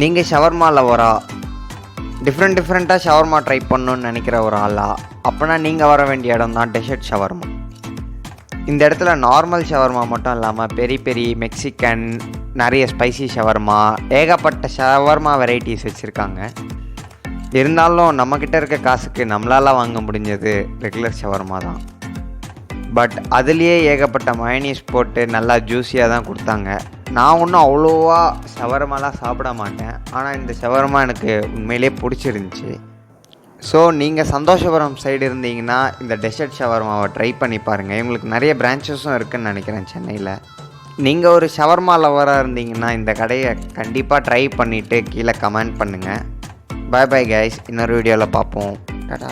நீங்கள் ஷவர்மா லவரா, டிஃப்ரெண்ட்டாக shawarma try பண்ணணுன்னு நினைக்கிற ஒரு ஆளா, அப்போனா நீங்கள் வர வேண்டிய இடம் தான் டெசர்ட் ஷவர்மா. இந்த இடத்துல நார்மல் ஷவர்மா மட்டும் இல்லாமல் பெரிய பெரிய மெக்சிகன், நிறைய ஸ்பைசி ஷவர்மா, ஏகப்பட்ட ஷவர்மா வெரைட்டிஸ் வச்சுருக்காங்க. இருந்தாலும் நம்மக்கிட்ட இருக்க காசுக்கு நம்மளால் வாங்க முடிஞ்சது ரெகுலர் ஷவர்மா தான். பட் அதுலேயே ஏகப்பட்ட மயோனீஸ் போட்டு நல்லா ஜூஸியாக தான் கொடுத்தாங்க. நான் ஒன்றும் அவ்வளோவா ஷவர்மாலாம் சாப்பிட மாட்டேன், ஆனால் இந்த ஷவர்மா எனக்கு உண்மையிலே பிடிச்சிருந்துச்சி. ஸோ நீங்கள் சந்தோஷபுரம் சைடு இருந்தீங்கன்னா இந்த டெசர்ட் ஷவர்மாவை ட்ரை பண்ணி பாருங்கள். இவங்களுக்கு நிறைய பிரான்ச்சஸும் இருக்குதுன்னு நினைக்கிறேன் சென்னையில். நீங்கள் ஒரு ஷவர்மா லவராக இருந்தீங்கன்னா இந்த கடையை கண்டிப்பாக ட்ரை பண்ணிவிட்டு கீழே கமெண்ட் பண்ணுங்கள். பாய் பாய் கைஸ், இன்னொரு வீடியோவில் பார்ப்போம். டாடா.